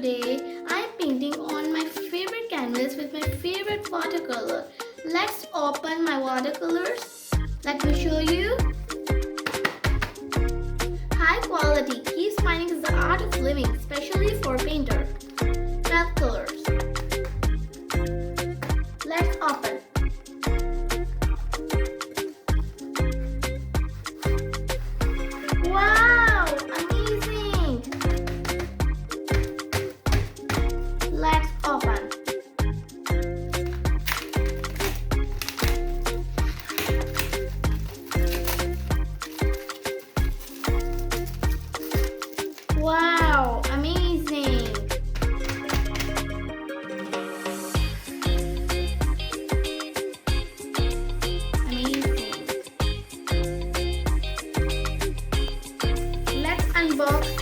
today I am painting on my favorite canvas with my favorite watercolor. Let's open my watercolors. Let me show you. High quality keeps finding is the art of living, especially for painter. 12 colors. Let's open. Wow! Amazing! Let's open. Wow! Amazing! Amazing! Let's unbox